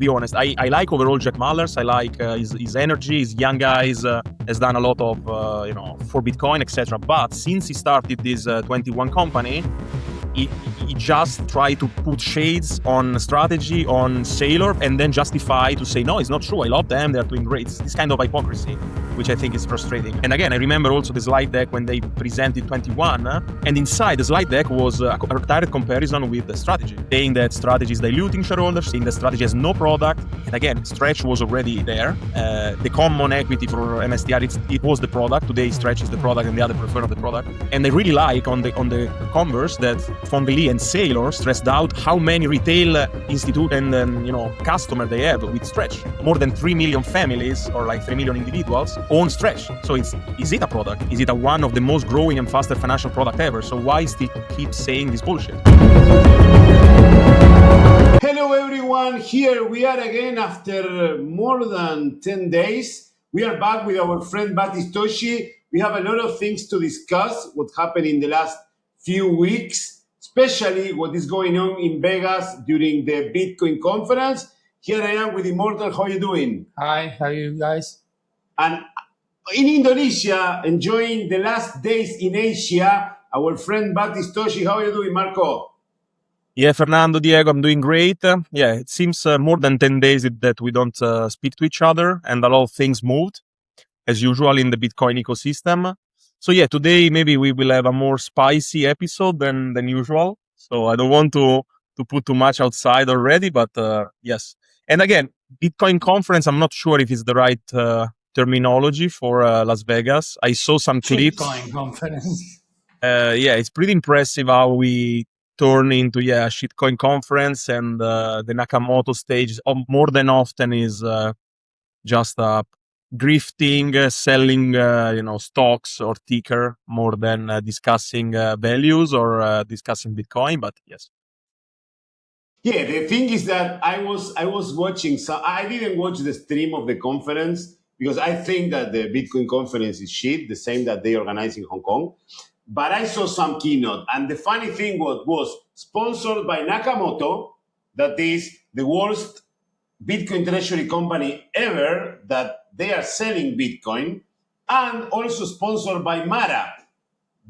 be honest. I like overall Jack Mallers. I like his energy, his young guys, has done a lot of, for Bitcoin, etc. But since he started this 21 company, he just tried to put shades on strategy, on Saylor, and then justify to say, no, it's not true. I love them. They're doing great. It's this kind of hypocrisy, which I think is frustrating. And again, I remember also the slide deck when they presented 21, and inside the slide deck was a direct comparison with the strategy, saying that strategy is diluting shareholders, saying that strategy has no product. And again, Stretch was already there. The common equity for MSTR, it was the product. Today, Stretch is the product and the other prefer of the product. And I really like on the converse that Fongli and Saylor stressed out how many retail institute and customer they have with Stretch. More than 3 million families, or like 3 million individuals, own Stretch. So is it a product? Is it one of the most growing and faster financial product ever? So why still keep saying this bullshit? Hello everyone, here we are again after more than 10 days. We are back with our friend Batistoshi. We have a lot of things to discuss, what happened in the last few weeks, especially what is going on in Vegas during the Bitcoin conference. Here I am with Immortal. How are you doing? Hi, how are you guys? And in Indonesia, enjoying the last days in Asia, our friend Batistoshi. How are you doing, Marco? Yeah, Fernando, Diego, I'm doing great. It seems more than 10 days that we don't speak to each other, and a lot of things moved, as usual, in the Bitcoin ecosystem. So yeah, today maybe we will have a more spicy episode than usual. So I don't want to put too much outside already, but yes. And again, Bitcoin conference, I'm not sure if it's the right terminology for Las Vegas. I saw some clips. Bitcoin conference. It's pretty impressive how we turn into a shitcoin conference, and the Nakamoto stage more than often is just grifting, selling stocks or ticker more than discussing values or discussing Bitcoin. But yes. Yeah, the thing is that I was watching. So I didn't watch the stream of the conference because I think that the Bitcoin conference is shit, the same that they organize in Hong Kong. But I saw some keynote, and the funny thing was sponsored by Nakamoto, that is the worst Bitcoin treasury company ever, that they are selling Bitcoin, and also sponsored by Mara,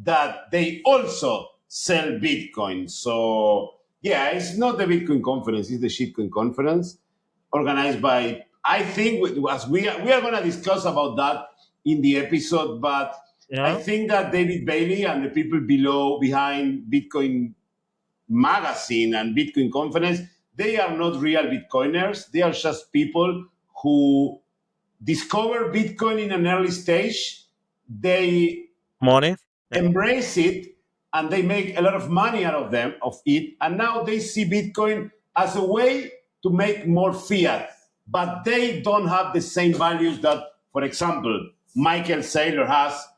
that they also sell Bitcoin. So yeah, it's not the Bitcoin conference, it's the shitcoin conference organized by, I think, as we are going to discuss about that in the episode, but I think that David Bailey and the people behind Bitcoin Magazine and Bitcoin Conference, they are not real Bitcoiners. They are just people who discover Bitcoin in an early stage. They embrace it, and they make a lot of money out of it. And now they see Bitcoin as a way to make more fiat, but they don't have the same values that, for example, Michael Saylor has,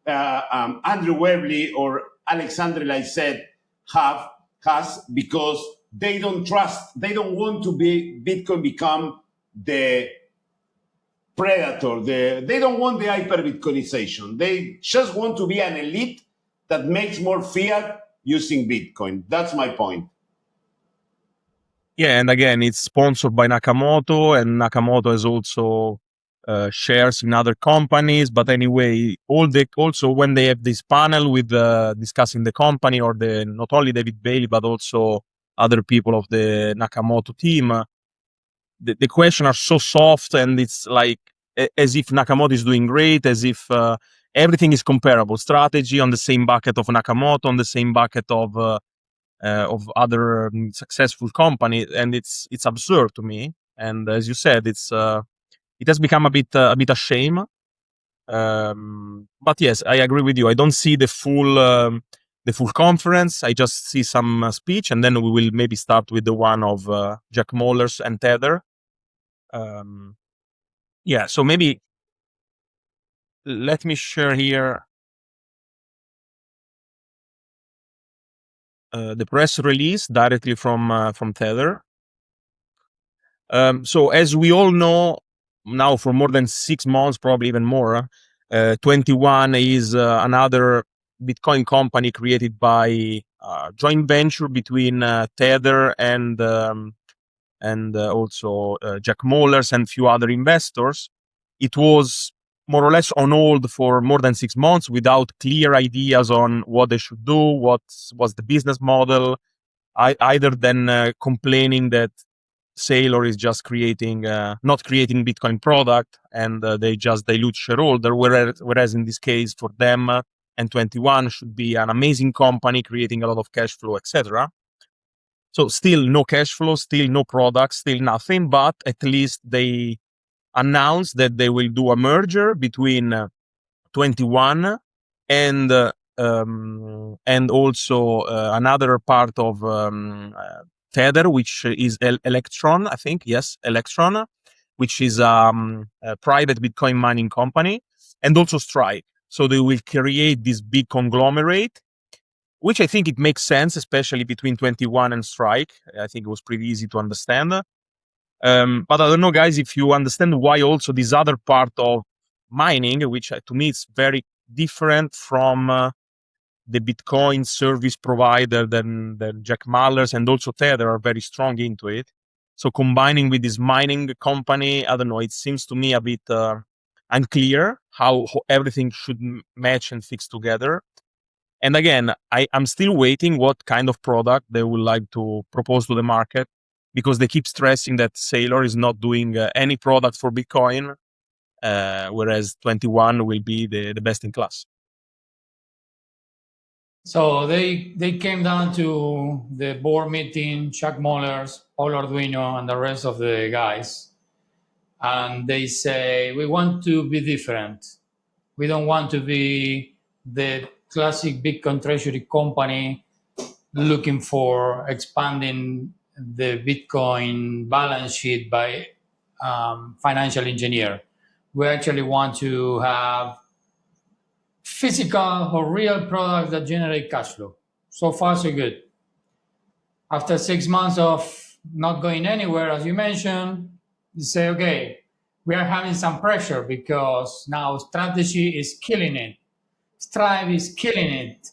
Andrew Webley or Alexandre Lysette has, because they don't trust, they don't want to be Bitcoin become the predator. They don't want the hyper Bitcoinization. They just want to be an elite that makes more fiat using Bitcoin. That's my point. Yeah, and again, it's sponsored by Nakamoto, and Nakamoto has also shares in other companies. But anyway, also when they have this panel with discussing the company, or not only David Bailey but also other people of the Nakamoto team, the questions are so soft, and it's like as if Nakamoto is doing great, as if everything is comparable. Strategy on the same bucket of Nakamoto, on the same bucket of other successful companies, and it's absurd to me. And as you said, it has become a bit a shame. But yes, I agree with you. I don't see the full conference. I just see some speech, and then we will maybe start with the one of Jack Mallers and Tether. So maybe let me share here the press release directly from Tether. So as we all know now, for more than 6 months, probably even more, 21 is another Bitcoin company created by joint venture between Tether and and also Jack Mallers and few other investors, it was more or less on hold for more than 6 months without clear ideas on what they should do, what was the business model, either than complaining that Saylor is just creating, not creating Bitcoin product, and they just dilute shareholder. Whereas in this case, for them, and 21 should be an amazing company creating a lot of cash flow, etc. So still no cash flow, still no product, still nothing. But at least they announced that they will do a merger between 21 and also another part of Tether, which is Electron, I think. Yes, Electron, which is a private Bitcoin mining company, and also Strike. So they will create this big conglomerate, which I think it makes sense, especially between 21 and Strike. I think it was pretty easy to understand. But I don't know, guys, if you understand why also this other part of mining, which to me is very different from the Bitcoin service provider than Jack Mallers and also Tether are very strong into it. So combining with this mining company, I don't know, it seems to me a bit unclear how everything should match and fix together. And again, I'm still waiting what kind of product they would like to propose to the market, because they keep stressing that Saylor is not doing any product for Bitcoin, whereas 21 will be the best in class. So they came down to the board meeting, Jack Mallers, Paul Arduino, and the rest of the guys, and they say, we want to be different. We don't want to be the classic Bitcoin treasury company looking for expanding the Bitcoin balance sheet by financial engineer. We actually want to have physical or real products that generate cash flow. So far, so good. After 6 months of not going anywhere, as you mentioned, you say, okay, we are having some pressure because now strategy is killing it. Strive is killing it.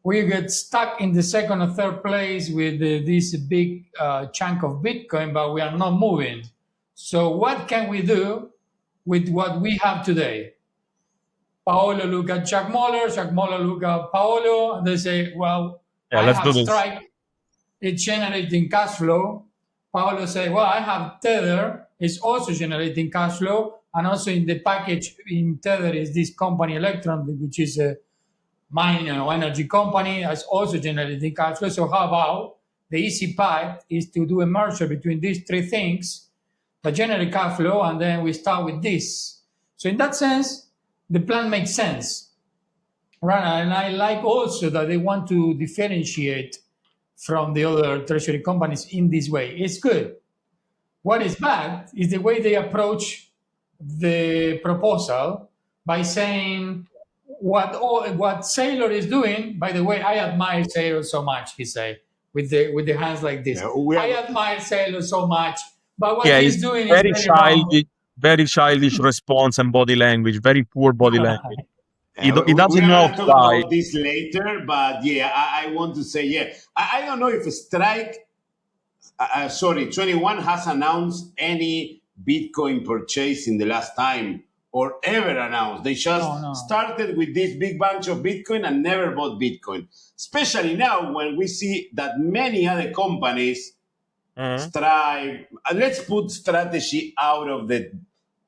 We get stuck in the second or third place with this big chunk of Bitcoin, but we are not moving. So what can we do with what we have today? Paolo look at Jack Mallers look at Paolo, and they say, well, Yeah, I let's have do this. Strike, it's generating cash flow. Paolo say, well, I have Tether, it's also generating cash flow, and also in the package in Tether is this company Electron, which is a mining or energy company, that's also generating cash flow. So how about the easy path is to do a merger between these three things that generate cash flow, and then we start with this. So in that sense, the plan makes sense, right? And I like also that they want to differentiate from the other treasury companies in this way. It's good. What is bad is the way they approach the proposal by saying what Saylor is doing. By the way, I admire Saylor so much, he said, with the hands like this. I admire Saylor so much, but what he's doing is very wrong. Very childish response and body language, very poor body language. He we doesn't are know going to talk why. about this later, but yeah, I want to say, yeah, I don't know if Strike, 21 has announced any Bitcoin purchase in the last time or ever announced. They just started with this big bunch of Bitcoin and never bought Bitcoin. Especially now when we see that many other companies strive. Let's put strategy out of the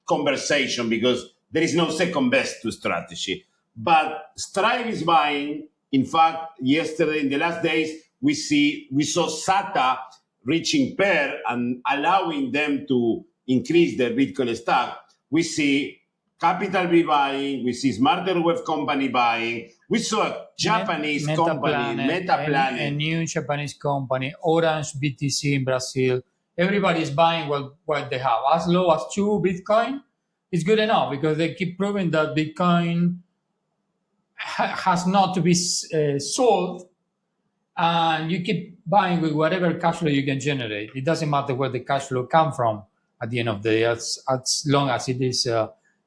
conversation because there is no second best to strategy. But Strive is buying. In fact, yesterday, in the last days, we saw SATA reaching pair and allowing them to increase their Bitcoin stack. We see Capital B buying. We see Smarter Web Company buying. We saw a Japanese company, MetaPlanet. A new Japanese company, Orange BTC in Brazil. Everybody is buying what they have. As low as 2 Bitcoin is good enough because they keep proving that Bitcoin has not to be sold, and you keep buying with whatever cash flow you can generate. It doesn't matter where the cash flow come from at the end of the day, as long as it is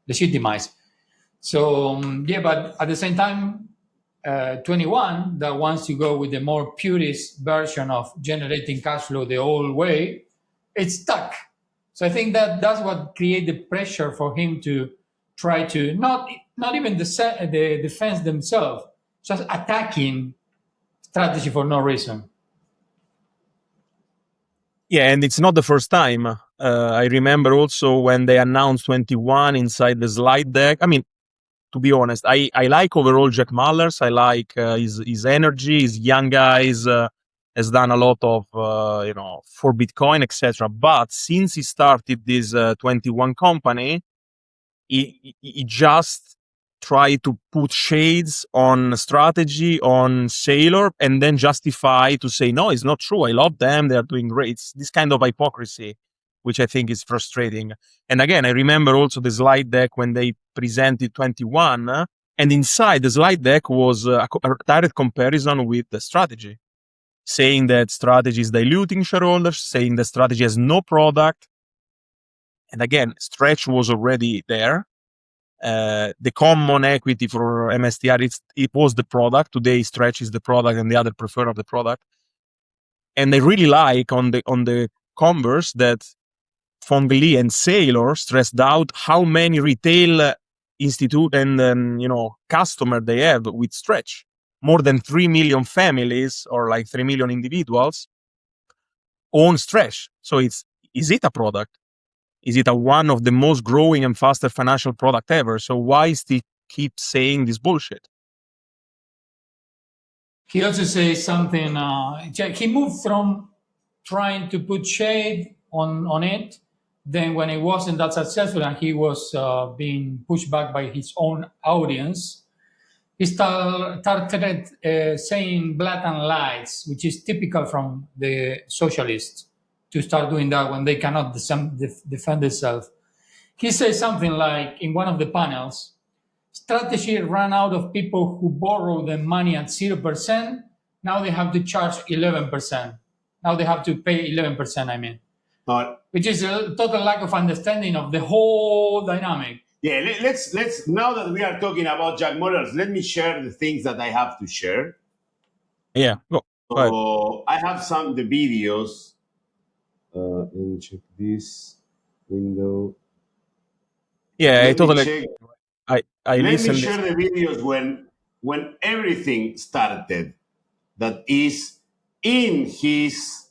legitimized. So yeah, but at the same time, 21 that wants to go with the more purist version of generating cash flow the old way it's stuck. So I think that that's what created the pressure for him to try to not even the defense themselves, just attacking strategy for no reason. Yeah, and it's not the first time. I remember also when they announced 21 inside the slide deck. I mean, to be honest, I like overall Jack Mallers. I like his energy, his young guys, has done a lot of, for Bitcoin, etc. But since he started this 21 company, he just tried to put shades on strategy, on Saylor, and then justify to say, no, it's not true. I love them. They are doing great. It's this kind of hypocrisy, which I think is frustrating. And again, I remember also the slide deck when they presented 21, and inside the slide deck was a direct comparison with the strategy, saying that strategy is diluting shareholders, saying that strategy has no product. And again, Stretch was already there. The common equity for MSTR, it was the product. Today, Stretch is the product, and the other prefer of the product. And I really like on the converse that Fong Li and Saylor stressed out how many retail institute and customer they have with Stretch. More than 3 million families, or like 3 million individuals, own Stretch. So is it a product? Is it one of the most growing and faster financial product ever? So why still keep saying this bullshit? He also says something. He moved from trying to put shade on it. Then, when it wasn't that successful and he was being pushed back by his own audience, he started saying blatant lies, which is typical from the socialists to start doing that when they cannot defend themselves. He says something like in one of the panels, strategy ran out of people who borrow the money at 0%. Now they have to charge 11%. Now they have to pay 11%, I mean. Which is a total lack of understanding of the whole dynamic. Yeah, let's now that we are talking about Jack Mallers, let me share the things that I have to share. Yeah, go ahead. So I have the videos. Let me check this window. Yeah, Let I totally. check. I Let me listened. share the videos when everything started. That is in his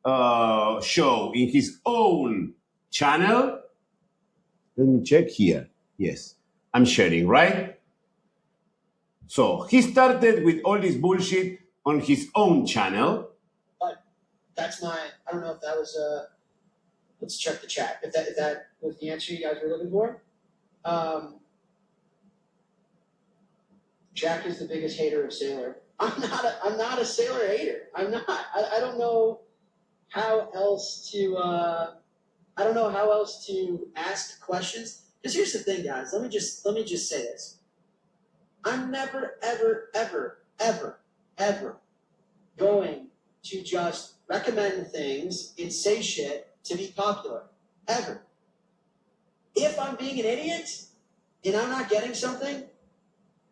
show, in his own channel. Let me check here. Yes, I'm sharing, right? So he started with all this bullshit on his own channel. But that's I don't know if that was let's check the chat. If that was the answer you guys were looking for. Jack is the biggest hater of Saylor. I'm not a Saylor hater. I'm not. I don't know how else to ask questions. Because here's the thing, guys. Let me just say this. I'm never, ever, ever, ever, ever going to just recommend things and say shit to be popular. Ever. If I'm being an idiot and I'm not getting something,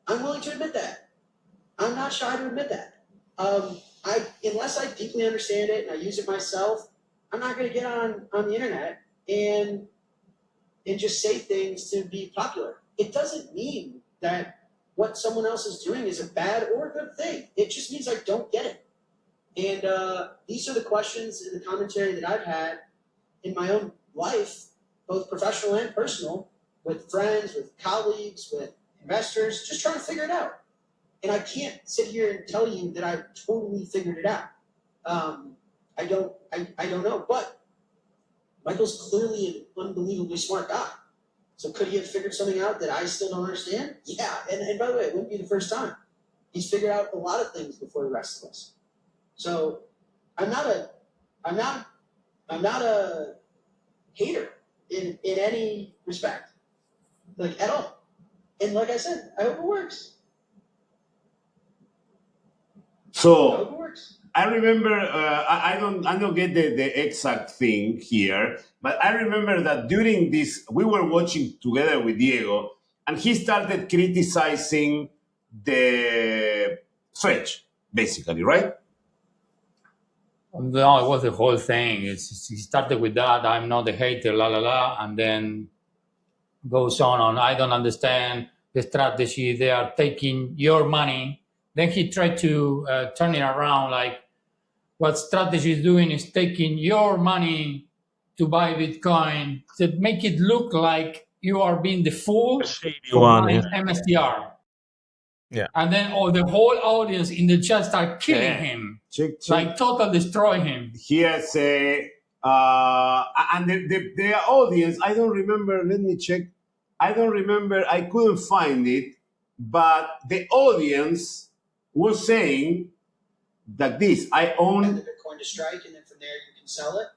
I'm willing to admit that. I'm not shy to admit that. Unless I deeply understand it and I use it myself, I'm not going to get on the internet and just say things to be popular. It doesn't mean that what someone else is doing is a bad or a good thing. It just means I don't get it. And these are the questions in the commentary that I've had in my own life, both professional and personal, with friends, with colleagues, with investors, just trying to figure it out. And I can't sit here and tell you that I've totally figured it out. I don't know. But Michael's clearly an unbelievably smart guy. So could he have figured something out that I still don't understand? Yeah. And by the way, it wouldn't be the first time. He's figured out a lot of things before the rest of us. So I'm not a hater in any respect, like at all. And like I said, I hope it works. So I remember, I don't get the exact thing here, but I remember that during this, we were watching together with Diego, and he started criticizing the Stretch, basically, right? No, it was the whole thing. He started with that. I'm not a hater, la la la, and then goes on. I don't understand the strategy. They are taking your money. Then he tried to turn it around, like what strategy is doing is taking your money to buy Bitcoin to make it look like you are being the fool for buying MSTR. Yeah. And then the whole audience in the chat start killing him, Check. like total destroy him. Here's and the audience, I don't remember, let me check. I don't remember, I couldn't find it, but the audience was saying that I own the Bitcoin to strike, and then from there you can sell it.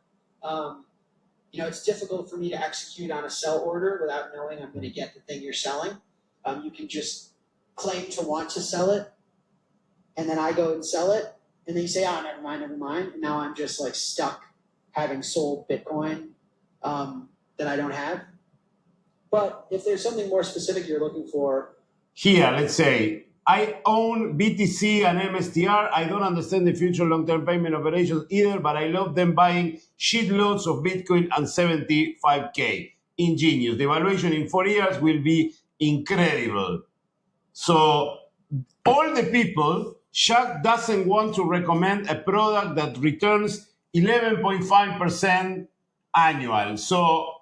It's difficult for me to execute on a sell order without knowing I'm going to get the thing you're selling. You can just claim to want to sell it, and then I go and sell it, and then you say, oh, never mind. And now I'm just like stuck having sold Bitcoin that I don't have. But if there's something more specific you're looking for. Here, let's say, I own BTC and MSTR. I don't understand the future long-term payment operations either, but I love them buying shitloads of Bitcoin and 75K. Ingenious. The valuation in 4 years will be incredible. So all the people, Shaq doesn't want to recommend a product that returns 11.5% annual. So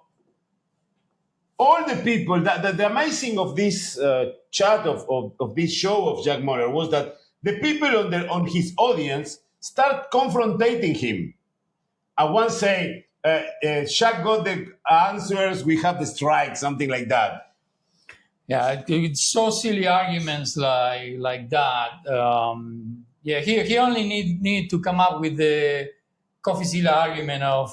all the people, the amazing of this chat of this show of Jack Mallers was that the people on his audience start confronting him. I once say, Shaq got the answers, we have the strike, something like that. Yeah, it's so silly arguments like that. He only need to come up with the CoffeeZilla argument of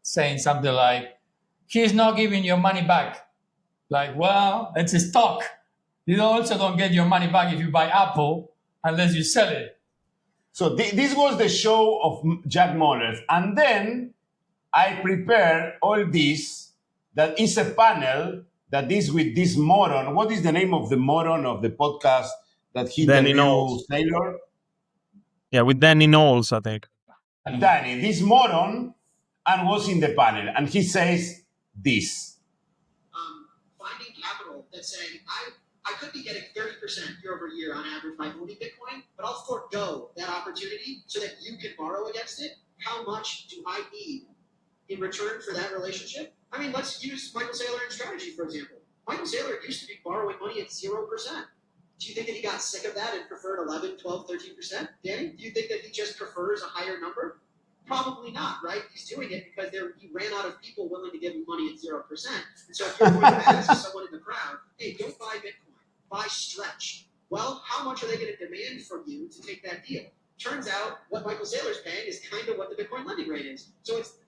saying something like, he's not giving your money back. Like, well, it's a stock. You also don't get your money back if you buy Apple unless you sell it. So this was the show of Jack Mallers. And then I prepared all this, that is a panel that is with this moron. What is the name of the moron of the podcast that he Danny interviewed Saylor? Yeah, with Danny Knowles, I think. Danny, this moron, and was in the panel. And he says this. Finding capital that's saying, I could be getting 30% year over year on average by holding Bitcoin, but I'll forego that opportunity so that you can borrow against it. How much do I need in return for that relationship? I mean, let's use Michael Saylor in strategy, for example. Michael Saylor used to be borrowing money at 0%. Do you think that he got sick of that and preferred 11, 12, 13%? Danny, do you think that he just prefers a higher number? Probably not, right? He's doing it because he ran out of people willing to give him money at 0%. And so if you're going to ask someone in the crowd, hey, don't buy Bitcoin, buy Stretch. Well, how much are they going to demand from you to take that deal? Turns out what Michael Saylor's paying is kind of what the Bitcoin lending rate is. So it's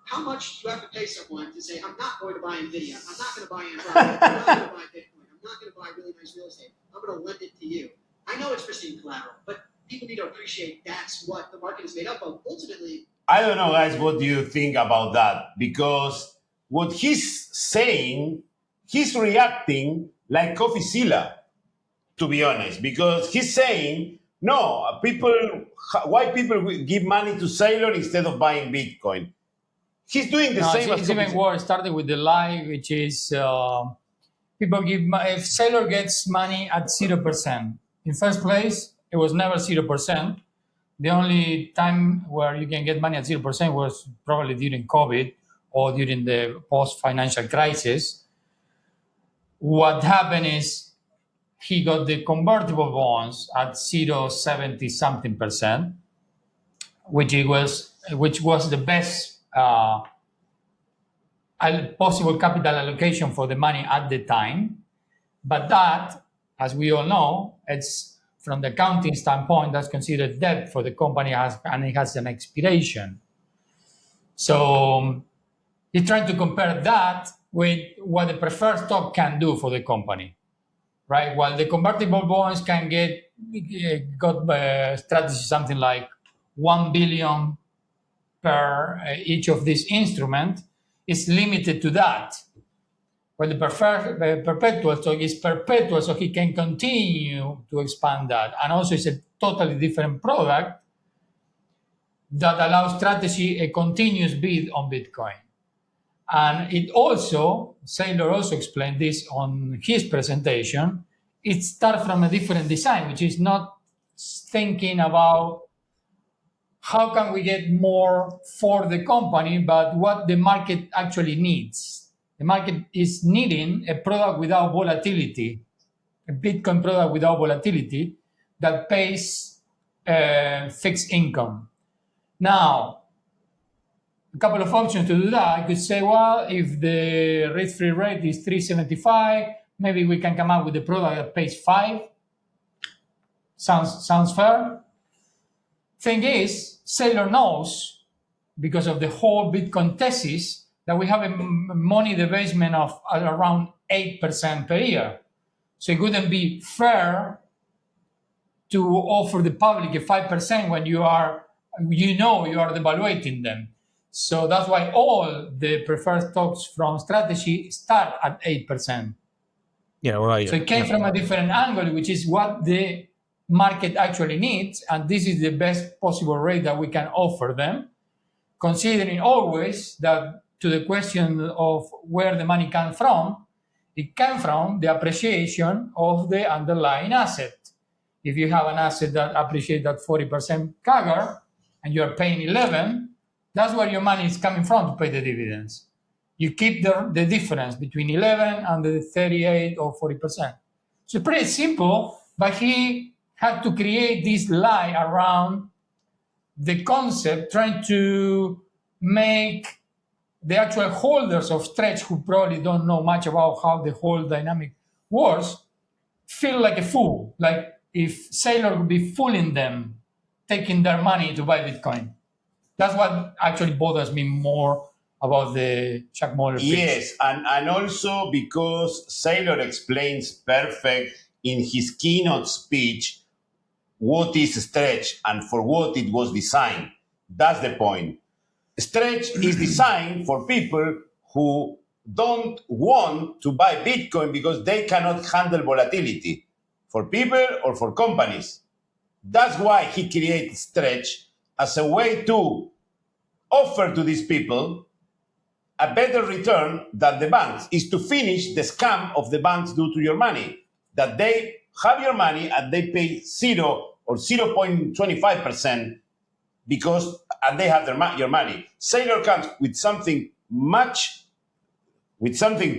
how much do you have to pay someone to say, I'm not going to buy NVIDIA, I'm not going to buy Android, I'm not going to buy Bitcoin, I'm not going to buy really nice real estate, I'm going to lend it to you. I know it's pristine collateral, but people need to appreciate that's what the market is made up of. Ultimately, I don't know, guys, what do you think about that? Because what he's saying, he's reacting like CoffeeZilla, to be honest, because he's saying, no, why people give money to Saylor instead of buying Bitcoin? He's doing the same. It's even worse. Starting with the lie, which is people give. If Saylor gets money at 0%, in first place, it was never 0%. The only time where you can get money at 0% was probably during COVID or during the post-financial crisis. What happened is he got the convertible bonds at 0.70 something percent, which was the best possible capital allocation for the money at the time. But that, as we all know, it's from the accounting standpoint, that's considered debt for the company, and it has an expiration. So he's trying to compare that with what the preferred stock can do for the company, right? While the convertible bonds can got strategy something like 1 billion per each of these instruments, is limited to that. But the perpetual stock is perpetual, so he can continue to expand that. And also it's a totally different product that allows strategy a continuous bid on Bitcoin. And it also, Saylor also explained this on his presentation, it starts from a different design, which is not thinking about how can we get more for the company, but what the market actually needs. The market is needing a product without volatility, a Bitcoin product without volatility that pays fixed income. Now, a couple of options to do that. I could say, well, if the risk-free rate is 3.75, maybe we can come up with a product that pays 5. Sounds fair. Thing is, Saylor knows, because of the whole Bitcoin thesis, that we have a money debasement of around 8% per year. So it wouldn't be fair to offer the public a 5% when you are devaluating them. So that's why all the preferred stocks from strategy start at 8%. Yeah, right. So it came from a different angle, which is what the market actually needs, and this is the best possible rate that we can offer them, considering always that to the question of where the money comes from, it came from the appreciation of the underlying asset. If you have an asset that appreciates at 40% CAGR and you're paying 11, that's where your money is coming from to pay the dividends. You keep the difference between 11 and the 38 or 40%. So pretty simple, but he had to create this lie around the concept, trying to make the actual holders of Stretch, who probably don't know much about how the whole dynamic works, feel like a fool, like if Saylor would be fooling them, taking their money to buy Bitcoin. That's what actually bothers me more about the Jack Mallers pitch. Yes, and also because Saylor explains perfect in his keynote speech what is Stretch and for what it was designed. That's the point. Stretch is designed for people who don't want to buy Bitcoin because they cannot handle volatility, for people or for companies. That's why he created Stretch as a way to offer to these people a better return than the banks, is to finish the scam of the banks do to your money, that they have your money and they pay 0 or 0.25% because and they have your money. Saylor comes with something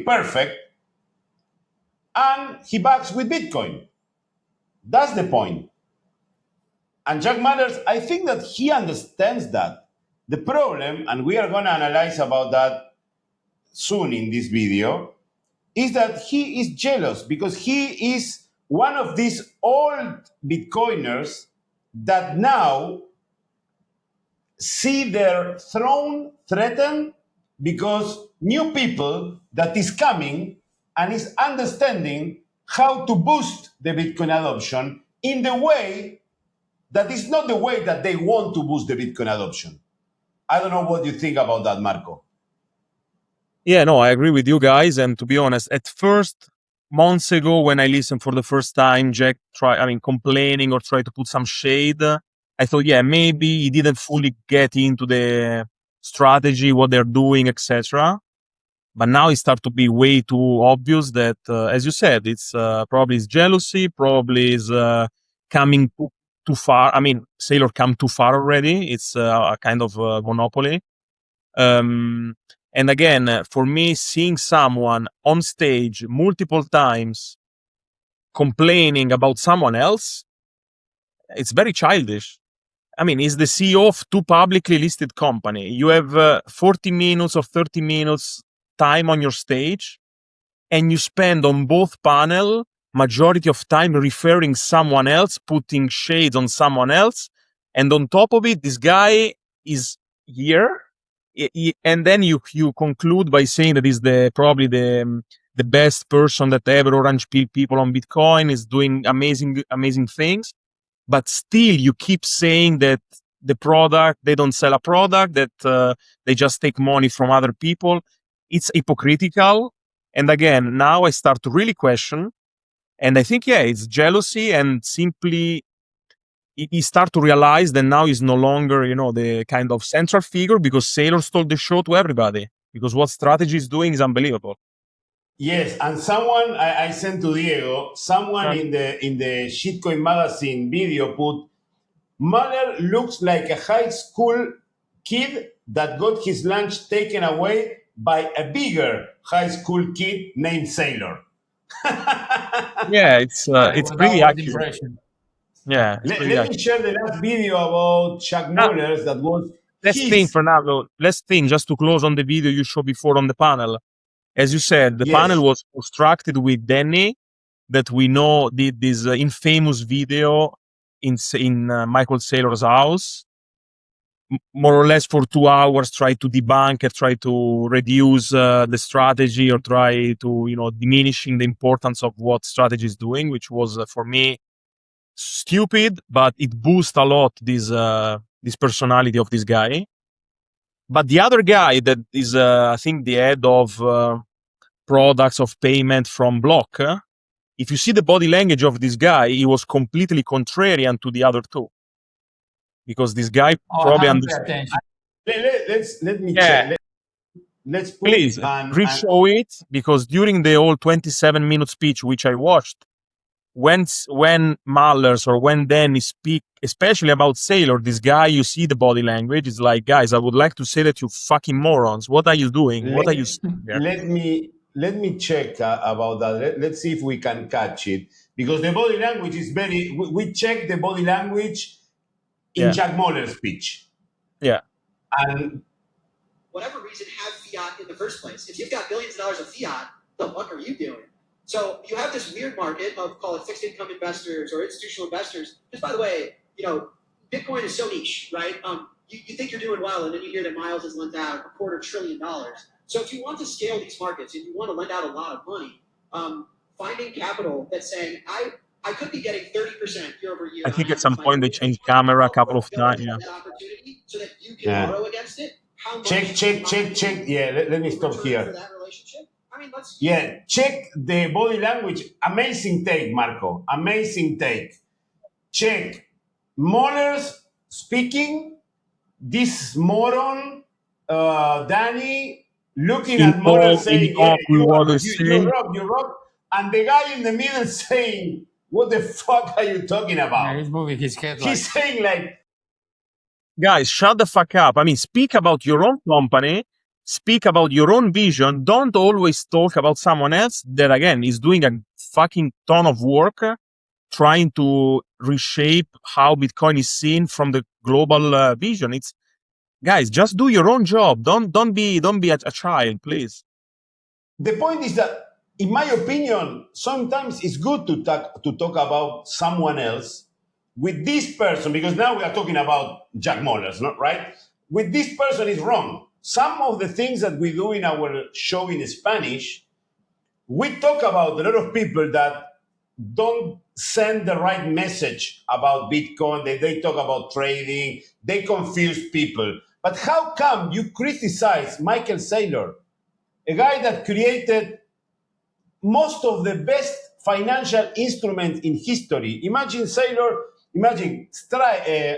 perfect, and he backs with Bitcoin. That's the point. And Jack Mallers, I think that he understands that. The problem, and we are going to analyze about that soon in this video, is that he is jealous because he is one of these old Bitcoiners that now see their throne threatened because new people that is coming and is understanding how to boost the Bitcoin adoption in the way that is not the way that they want to boost the Bitcoin adoption. I don't know what you think about that, Marco. Yeah, no, I agree with you guys. And to be honest, at first, months ago, when I listened for the first time, Jack complaining or try to put some shade, I thought, yeah, maybe he didn't fully get into the strategy, what they're doing, etc. But now it starts to be way too obvious that, as you said, it's probably is jealousy, probably is coming too far. I mean, Saylor come too far already. It's a kind of monopoly. And again, for me, seeing someone on stage multiple times complaining about someone else, it's very childish. I mean, he's the CEO of 2 publicly listed companies. You have 40 minutes or 30 minutes time on your stage, and you spend on both panel majority of time referring someone else, putting shades on someone else, and on top of it, this guy is here, and then you conclude by saying that he's probably the best person that ever orange pill people on Bitcoin, is doing amazing things. But still, you keep saying that the product, they don't sell a product, that they just take money from other people. It's hypocritical. And again, now I start to really question. And I think, yeah, it's jealousy and simply he start to realize that now he's no longer, the kind of central figure, because Saylor stole the show to everybody. Because what strategy is doing is unbelievable. Yes, and someone I sent to Diego, someone in the Shitcoin magazine video put, Mahler looks like a high school kid that got his lunch taken away by a bigger high school kid named Saylor. Yeah, it's pretty accurate. Yeah, let me share the last video about Jack Mallers that was Let's think, Fernando. Let's think, just to close on the video you showed before on the panel. As you said, the panel was constructed with Danny, that we know did this infamous video in Michael Saylor's house, more or less for 2 hours, try to debunk it, try to reduce the strategy, or try to, diminishing the importance of what strategy is doing, which was, for me, stupid, but it boosts a lot this personality of this guy. But the other guy that is, I think, the head of products of payment from Block, if you see the body language of this guy, he was completely contrarian to the other two. Because this guy probably understands. Let me check. Let's put please re-show it, because during the whole 27-minute speech which I watched, when Mallers or when Danny speak, especially about Saylor, this guy, you see the body language, it's like, guys, I would like to say that you fucking morons. What are you doing? What are you saying there? Let me check about that. Let's see if we can catch it, because the body language is very. We check the body language in Jack Mallers' speech. Yeah. And whatever reason, have fiat in the first place. If you've got billions of dollars of fiat, what the fuck are you doing? So you have this weird market of, call it fixed income investors or institutional investors. Just by the way, Bitcoin is so niche, right? You think you're doing well, and then you hear that Miles has lent out $250 billion. So if you want to scale these markets and you want to lend out a lot of money, finding capital that's saying, I could be getting 30% year over year. I think at some point they changed camera a couple of times. Yeah. That opportunity so that you can borrow against it. How much check. Yeah, let me stop here. For that relationship? I mean, check the body language. Amazing take, Marco. Amazing take. Check Mallers speaking. This moron, Danny, looking at Mallers saying, you rock. And the guy in the middle saying, what the fuck are you talking about? Yeah, he's moving his head. He's saying like, guys, shut the fuck up. I mean, speak about your own company, speak about your own vision. Don't always talk about someone else that, again, is doing a fucking ton of work trying to reshape how Bitcoin is seen from the global vision. It's, guys, just do your own job. Don't be a child, please. The point is that, in my opinion, sometimes it's good to talk about someone else with this person, because now we are talking about Jack Mallers, not right? With this person is wrong. Some of the things that we do in our show in Spanish, we talk about a lot of people that don't send the right message about Bitcoin. They talk about trading. They confuse people. But how come you criticize Michael Saylor, a guy that created most of the best financial instruments in history? Imagine Saylor,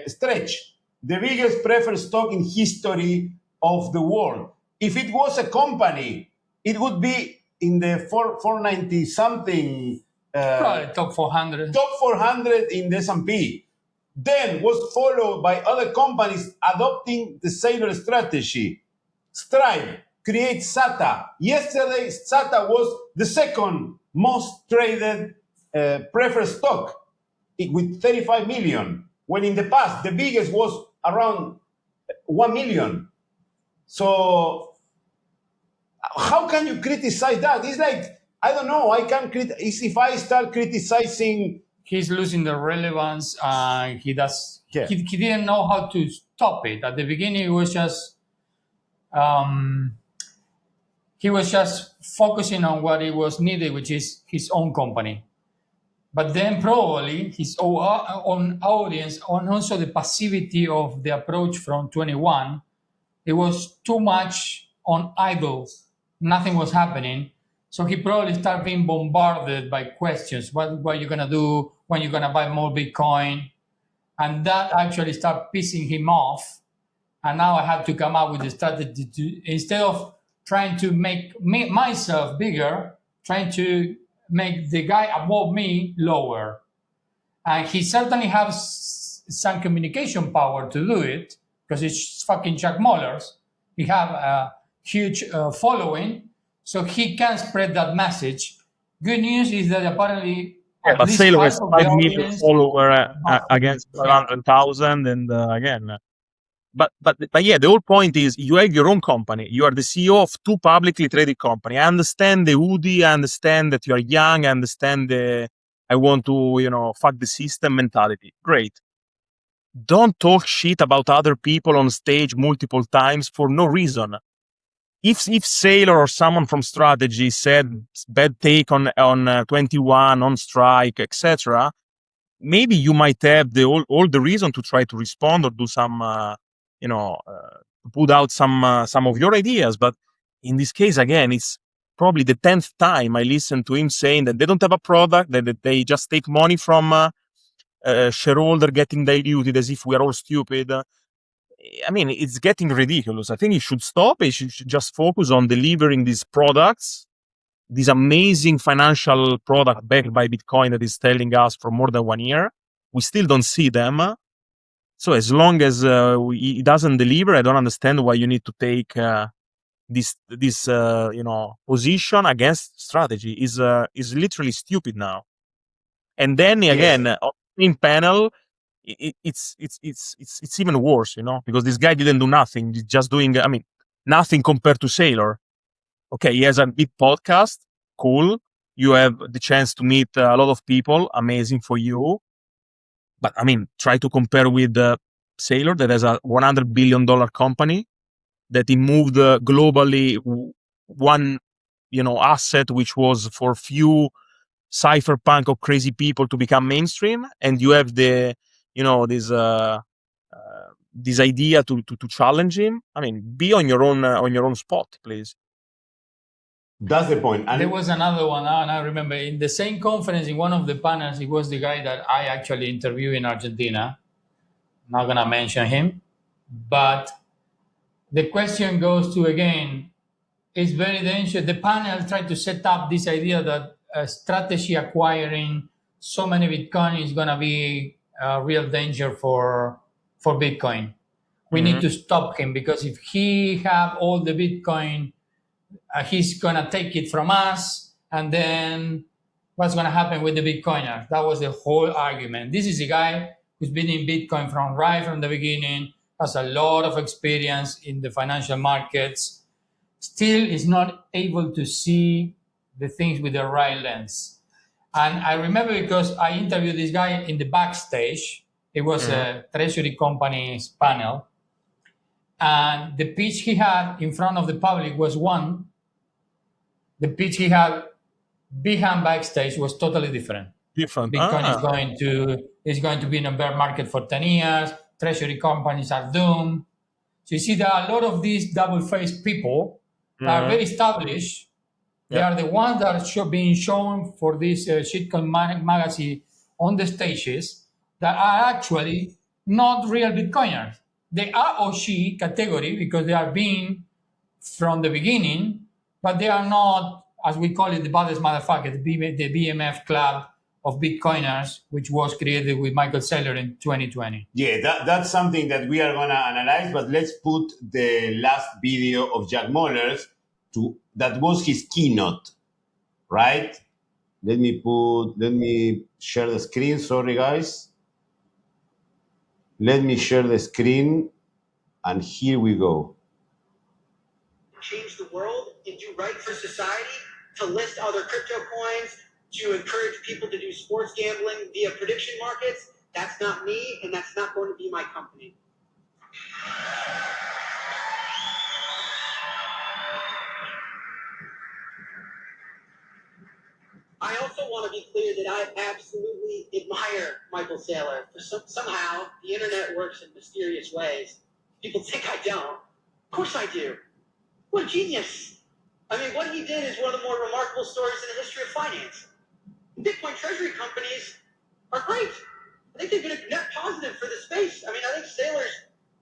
Stretch, the biggest preferred stock in history of the world. If it was a company, it would be in the 490 something. Probably top 400. Top 400 in the S&P. Then was followed by other companies adopting the Saylor strategy. Stripe creates SATA. Yesterday, SATA was the second most traded preferred stock with 35 million, when in the past, the biggest was around 1 million. So how can you criticize that? It's like, I don't know, if I start criticizing... He's losing the relevance, and he didn't know how to stop it. At the beginning, it was just... he was just focusing on what it was needed, which is his own company. But then probably his own audience, and also the passivity of the approach from 21, it was too much on idle. Nothing was happening. So he probably started being bombarded by questions. What are you going to do? When you're going to buy more Bitcoin? And that actually started pissing him off. And now I had to come up with a strategy to, instead of trying to make myself bigger, trying to make the guy above me lower. And he certainly has some communication power to do it, because it's fucking Jack Mallers. He have a huge following, so he can spread that message. Good news is that apparently at but least Saylor half has of the 5 million audience. followers against 500,000, and again. But yeah, the whole point is you have your own company. You are the CEO of two publicly traded companies. I understand the hoodie. I understand that you are young. I understand the I want to fuck the system mentality. Great. Don't talk shit about other people on stage multiple times for no reason. If Saylor or someone from strategy said bad take on 21 on strike, etc., maybe you might have all the reason to try to respond or do some put out some of your ideas. But in this case, again, it's probably the 10th time I listen to him saying that they don't have a product, that they just take money from shareholder getting diluted as if we are all stupid. I mean, it's getting ridiculous. I think he should stop. He should just focus on delivering these products, this amazing financial product backed by Bitcoin that is telling us for more than 1 year. We still don't see them. So as long as he doesn't deliver, I don't understand why you need to take this position against strategy. Is literally stupid now. And then again, on the same panel, it's even worse, because this guy didn't do nothing. He's just doing, nothing compared to Saylor. Okay, he has a big podcast. Cool. You have the chance to meet a lot of people. Amazing for you. But try to compare with Saylor, that has a $100 billion company, that he moved globally one, asset which was for few cypherpunk or crazy people to become mainstream, and you have the, this idea to challenge him. Be on your own spot, please. That's the point. And there was another one, and I remember in the same conference, in one of the panels, it was the guy that I actually interviewed in Argentina. I'm not gonna mention him, but the question goes to, again, it's very dangerous. The panel tried to set up this idea that a strategy acquiring so many Bitcoin is gonna be a real danger for Bitcoin. We need to stop him, because if he have all the Bitcoin, he's gonna take it from us, and then what's gonna happen with the Bitcoiners? That was the whole argument. This is a guy who's been in Bitcoin right from the beginning, has a lot of experience in the financial markets, still is not able to see the things with the right lens. And I remember, because I interviewed this guy in the backstage. It was a treasury company's panel. And the pitch he had in front of the public was one. The pitch he had behind backstage was totally different. Bitcoin is going to be in a bear market for 10 years. Treasury companies are doomed. So you see, there are a lot of these double-faced people that are very established. They are the ones that are being shown for this shitcoin magazine on the stages, that are actually not real Bitcoiners. They are OG category because they are being from the beginning, but they are not, as we call it, the baddest motherfucker, the BMF club of Bitcoiners, which was created with Michael Saylor in 2020. Yeah, that's something that we are going to analyze, but let's put the last video of Jack Mallers that was his keynote, right? Let me share the screen. Sorry, guys. Let me share the screen, and here we go. Change the world and do right for society, to list other crypto coins, to encourage people to do sports gambling via prediction markets. That's not me, and that's not going to be my company. I also want to be clear that I absolutely admire Michael Saylor. Somehow, the internet works in mysterious ways. People think I don't. Of course I do. What a genius. What he did is one of the more remarkable stories in the history of finance. Bitcoin treasury companies are great. I think they've been a net positive for the space. I mean, I think Saylor's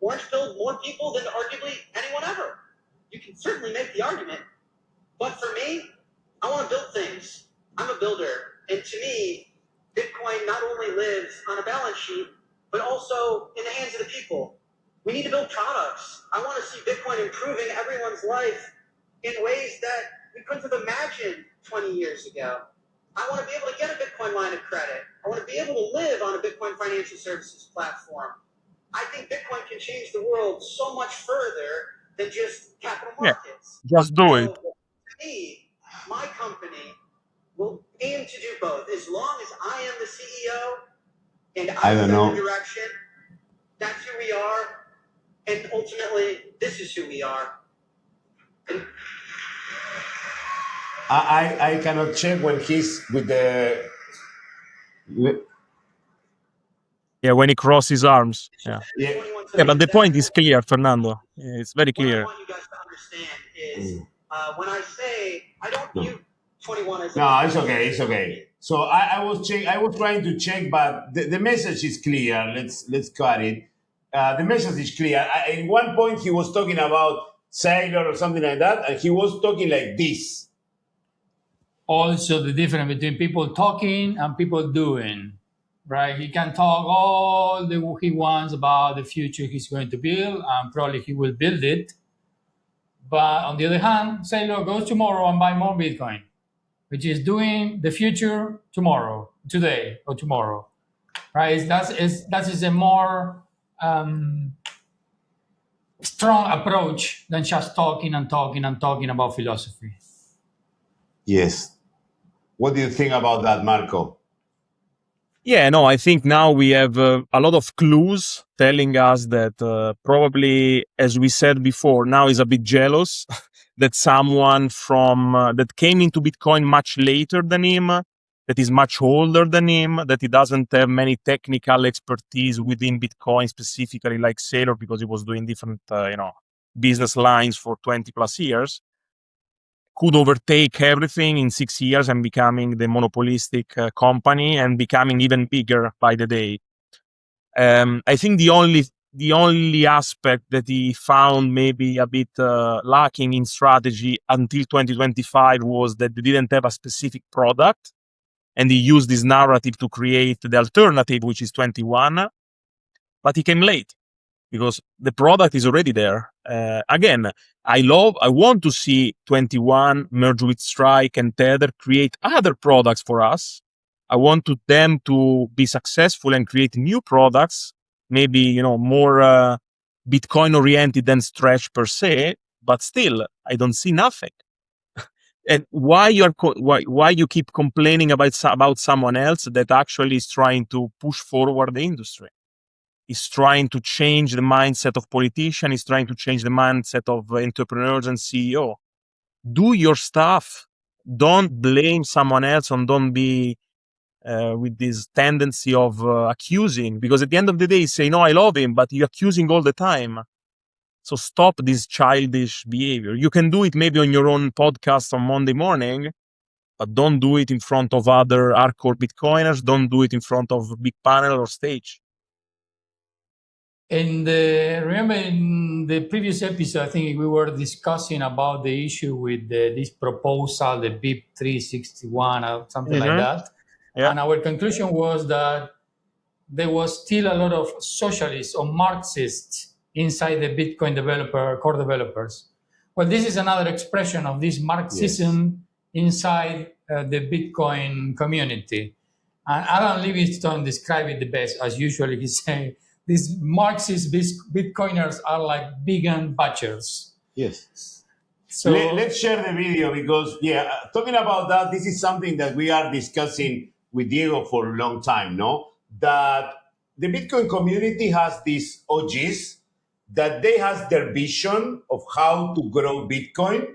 orange-pilled more people than arguably anyone ever. You can certainly make the argument. But for me, I want to build things. I'm a builder. And to me, Bitcoin not only lives on a balance sheet, but also in the hands of the people. We need to build products. I want to see Bitcoin improving everyone's life in ways that we couldn't have imagined 20 years ago. I want to be able to get a Bitcoin line of credit. I want to be able to live on a Bitcoin financial services platform. I think Bitcoin can change the world so much further than just capital markets. Just do it. So, to me, my company will aim to do both. As long as I am the CEO and I set the direction, that's who we are. And ultimately, this is who we are. And I cannot check when he's with the. Yeah, when he crosses his arms. Yeah. Yeah, but the point is clear, Fernando. It's very clear. What I want you guys to understand is when I say I don't view 21 as No, it's okay. It's okay. So I was trying to check, but the message is clear. Let's cut it. The message is clear. At one point, he was talking about Saylor or something like that, and he was talking like this. Also, the difference between people talking and people doing, right? He can talk all he wants about the future he's going to build, and probably he will build it. But on the other hand, Saylor goes tomorrow and buy more Bitcoin, which is doing the future tomorrow, today or tomorrow, right? That is a more strong approach than just talking and talking and talking about philosophy. Yes. What do you think about that, Marco? Yeah, no, I think now we have a lot of clues telling us that probably, as we said before, now is a bit jealous that someone from that came into Bitcoin much later than him, that is much older than him, that he doesn't have many technical expertise within Bitcoin specifically like Saylor, because he was doing different, business lines for 20 plus years, could overtake everything in 6 years and becoming the monopolistic company and becoming even bigger by the day. I think the only aspect that he found maybe a bit lacking in strategy until 2025 was that they didn't have a specific product, and he used this narrative to create the alternative, which is 21, but he came late because the product is already there. Again, I want to see 21 merge with Strike and Tether create other products for us. I want them to be successful and create new products, maybe, more Bitcoin oriented than Stretch per se, but still, I don't see nothing. And why you keep complaining about someone else that actually is trying to push forward the industry? Is trying to change the mindset of politicians, is trying to change the mindset of entrepreneurs and CEO. Do your stuff. Don't blame someone else, and don't be with this tendency of accusing, because at the end of the day, you say, no, I love him, but you're accusing all the time. So stop this childish behavior. You can do it maybe on your own podcast on Monday morning, but don't do it in front of other hardcore Bitcoiners. Don't do it in front of a big panel or stage. And remember in the previous episode, I think we were discussing about the issue with this proposal, the BIP 361 or something like that. Yeah. And our conclusion was that there was still a lot of socialists or Marxists inside the Bitcoin core developers. Well, this is another expression of this Marxism inside the Bitcoin community. And Adam Livingstone described it the best, as usually he said. These Marxist Bitcoiners are like vegan butchers. Yes. So let's share the video because, talking about that, this is something that we are discussing with Diego for a long time, no? That the Bitcoin community has these OGs, that they have their vision of how to grow Bitcoin.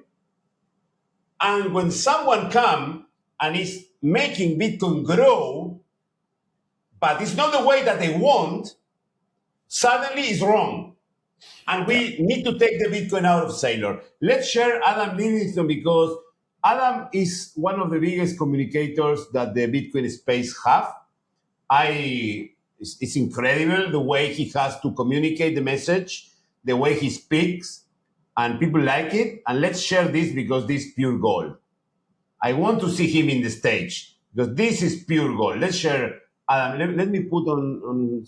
And when someone comes and is making Bitcoin grow, but it's not the way that they want, suddenly it's wrong. And we need to take the Bitcoin out of Saylor. Let's share Adam Livingstone because Adam is one of the biggest communicators that the Bitcoin space have. I It's incredible the way he has to communicate the message, the way he speaks, and people like it. And let's share this because this is pure gold. I want to see him in the stage because this is pure gold. Let's share. Let me put on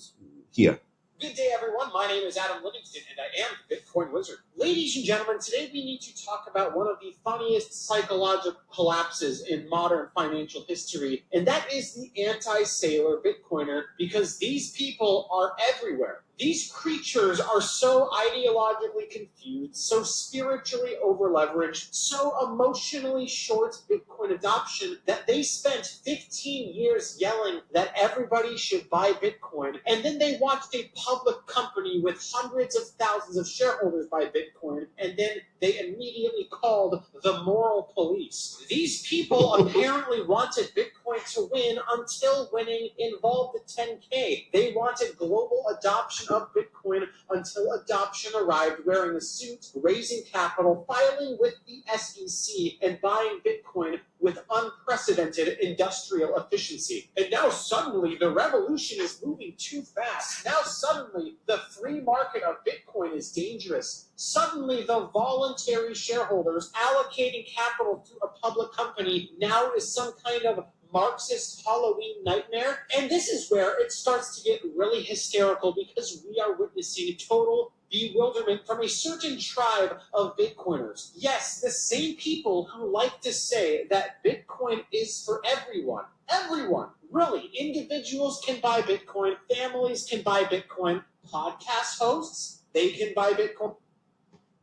here. Good day, everyone. My name is Adam Livingston, and I am the Bitcoin Wizard. Ladies and gentlemen, today we need to talk about one of the funniest psychological collapses in modern financial history, and that is the anti-Saylor Bitcoiner, because these people are everywhere. These creatures are so ideologically confused, so spiritually over-leveraged, so emotionally short Bitcoin adoption that they spent 15 years yelling that everybody should buy Bitcoin, and then they watched a public company with hundreds of thousands of shareholders buy Bitcoin, and then they immediately called the moral police. These people apparently wanted Bitcoin to win until winning involved the 10K. They wanted global adoption of Bitcoin until adoption arrived, wearing a suit, raising capital, filing with the SEC, and buying Bitcoin with unprecedented industrial efficiency. And now suddenly the revolution is moving too fast. Now suddenly the free market of Bitcoin is dangerous. Suddenly the voluntary shareholders allocating capital to a public company now is some kind of Marxist Halloween nightmare. And this is where it starts to get really hysterical, because we are witnessing total bewilderment from a certain tribe of Bitcoiners. Yes, the same people who like to say that Bitcoin is for everyone. Everyone. Really. Individuals can buy Bitcoin. Families can buy Bitcoin. Podcast hosts, they can buy Bitcoin.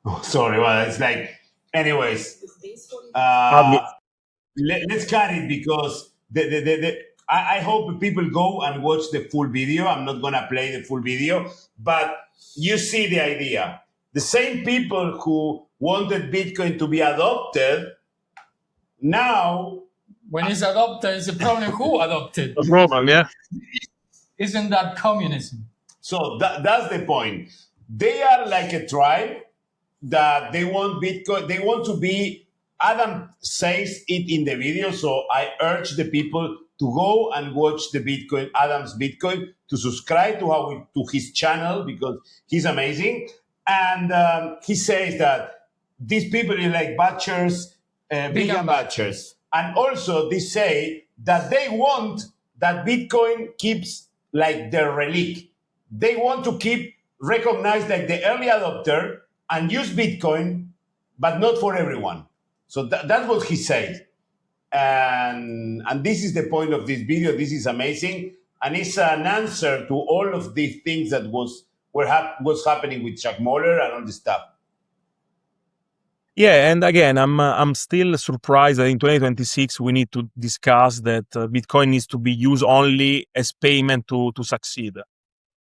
Oh, sorry, well, it's like, anyways. Let's cut it because I hope people go and watch the full video. I'm not going to play the full video, but you see the idea. The same people who wanted Bitcoin to be adopted, now... When it's adopted, it's a problem who adopted. The problem, yeah. Isn't that communism? So that's the point. They are like a tribe that they want Bitcoin. They want to be... Adam says it in the video, so I urge the people to go and watch the Bitcoin, Adam's Bitcoin, to subscribe to his channel because he's amazing. And he says that these people are like butchers, vegan butchers. And also they say that they want that Bitcoin keeps like their relic. They want to keep recognized like the early adopter and use Bitcoin, but not for everyone. So that's what he said. And this is the point of this video. This is amazing. And it's an answer to all of these things that was happening with Jack Mallers and all this stuff. Yeah, and again, I'm still surprised that in 2026 we need to discuss that Bitcoin needs to be used only as payment to succeed.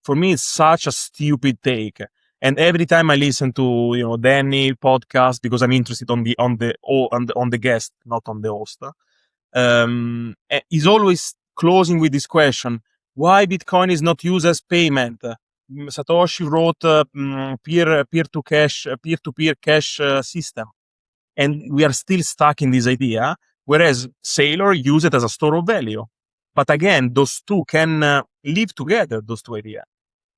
For me, it's such a stupid take. And every time I listen to Danny podcast, because I'm interested on the guest, not on the host, he's always closing with this question: why Bitcoin is not used as payment? Satoshi wrote peer-to-peer cash system, and we are still stuck in this idea. Whereas Saylor used it as a store of value. But again, those two can live together. Those two ideas.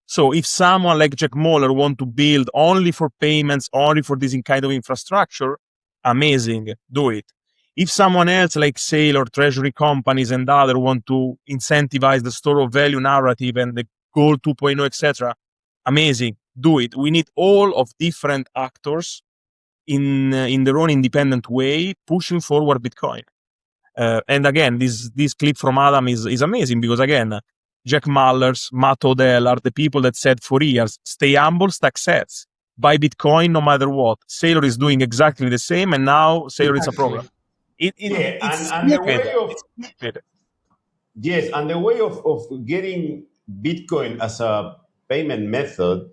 So if someone like Jack Mallers want to build only for payments, only for this kind of infrastructure, amazing, do it. If someone else like Saylor, treasury companies and others want to incentivize the store of value narrative and the gold 2.0, etc., amazing, do it. We need all of different actors in their own independent way pushing forward Bitcoin. And again, this clip from Adam is amazing because again, Jack Mallers, Matt Odell are the people that said for years, stay humble, stack sets, buy Bitcoin no matter what. Saylor is doing exactly the same, and now Saylor is a problem. It's the way of yes, and the way of getting Bitcoin as a payment method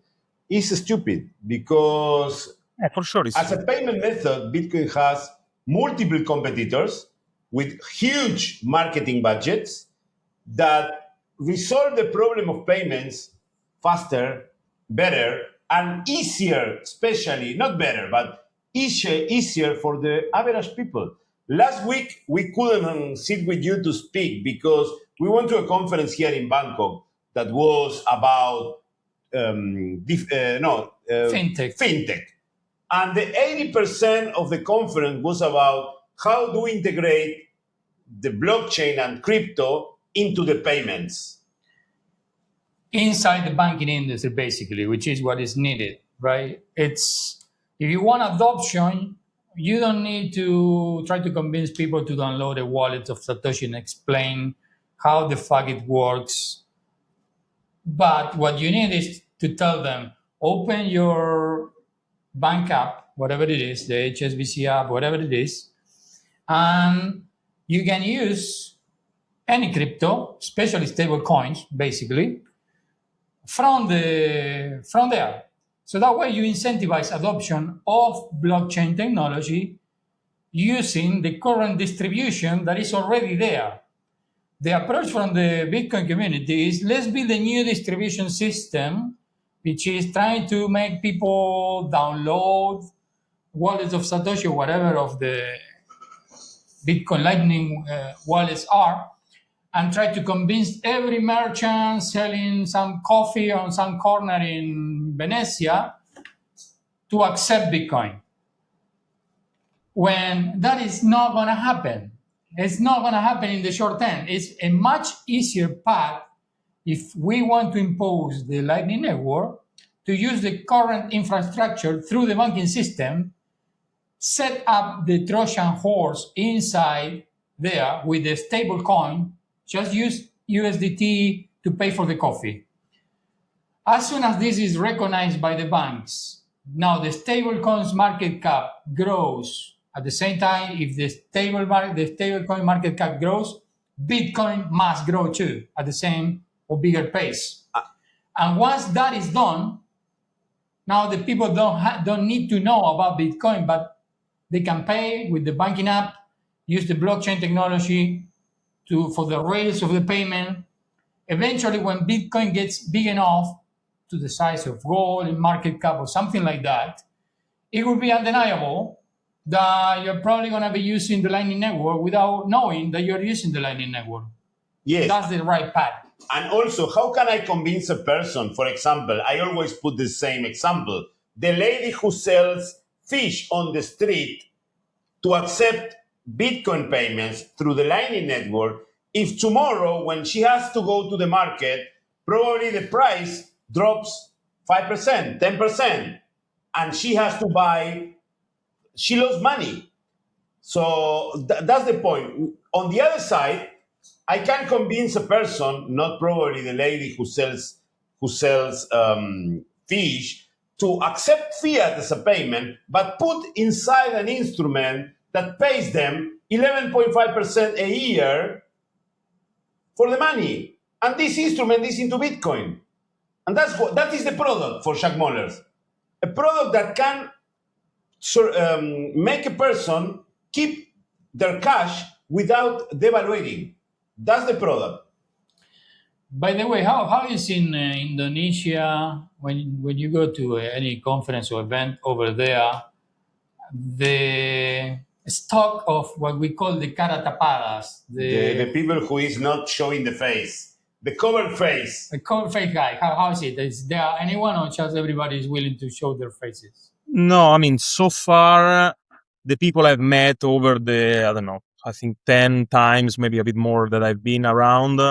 is stupid because for sure as a payment method, Bitcoin has multiple competitors with huge marketing budgets that resolve the problem of payments faster, better, and easier, especially, not better, but easier for the average people. Last week, we couldn't sit with you to speak because we went to a conference here in Bangkok that was about fintech. And the 80% of the conference was about how do we integrate the blockchain and crypto into the payments. Inside the banking industry, basically, which is what is needed, right? It's, if you want adoption, you don't need to try to convince people to download a wallet of Satoshi and explain how the fuck it works. But what you need is to tell them, open your bank app, whatever it is, the HSBC app, whatever it is, and you can use any crypto, especially stable coins, basically, from there. So that way you incentivize adoption of blockchain technology using the current distribution that is already there. The approach from the Bitcoin community is, let's build a new distribution system, which is trying to make people download wallets of Satoshi or whatever of the Bitcoin Lightning wallets are, and try to convince every merchant selling some coffee on some corner in Venezia to accept Bitcoin. When that is not going to happen. It's not going to happen in the short term. It's a much easier path if we want to impose the Lightning Network to use the current infrastructure through the banking system, set up the Trojan horse inside there with the stable coin, just use USDT to pay for the coffee. As soon as this is recognized by the banks, now the stable coins market cap grows. At the same time, if the stable coin market cap grows, Bitcoin must grow too at the same or bigger pace. And once that is done, now the people don't need to know about Bitcoin, but they can pay with the banking app, use the blockchain technology for the rails of the payment. Eventually, when Bitcoin gets big enough to the size of gold in market cap or something like that, it will be undeniable that you're probably going to be using the Lightning Network without knowing that you're using the Lightning Network. Yes. That's the right path. And also, how can I convince a person, for example, I always put the same example, the lady who sells fish on the street to accept Bitcoin payments through the Lightning Network, if tomorrow when she has to go to the market, probably the price drops 5%, 10%, and she has to buy, she lost money. So that's the point. On the other side, I can convince a person, not probably the lady who sells fish, to accept fiat as a payment, but put inside an instrument that pays them 11.5% a year for the money. And this instrument is into Bitcoin. And that is the product for Jack Mallers. A product that can make a person keep their cash without devaluating. That's the product. By the way, how is in Indonesia, when you go to any conference or event over there, the stock of what we call the cara tapadas, the people who is not showing the face, the covered face. The covered face guy, how is it? Is there anyone or just everybody is willing to show their faces? No, I mean, so far, the people I've met over the, I don't know, I think 10 times, maybe a bit more that I've been around,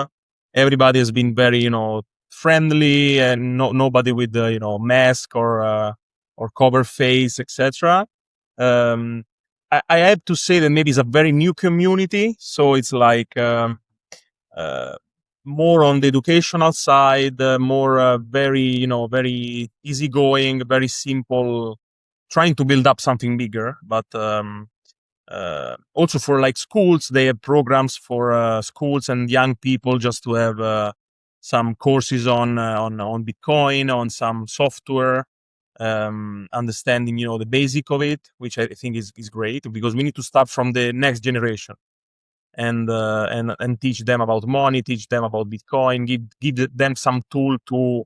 everybody has been very, friendly and nobody with, mask or cover face, etc. I have to say that maybe it's a very new community, so it's like more on the educational side, more very, very easygoing, very simple, trying to build up something bigger. But also for like schools, they have programs for schools and young people just to have some courses on Bitcoin, on some software. Understanding, the basic of it, which I think is great, because we need to start from the next generation and teach them about money, teach them about Bitcoin, give them some tool to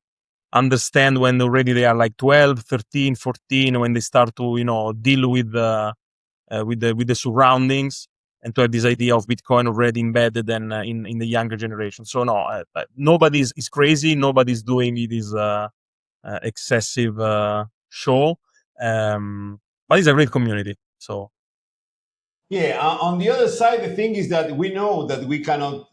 understand when already they are like 12, 13, 14, when they start to, deal with the surroundings. and to have this idea of Bitcoin already embedded and in the younger generation. So no, nobody's is crazy. Nobody's doing this excessive show, but it's a great community. So yeah, on the other side, the thing is that we know that we cannot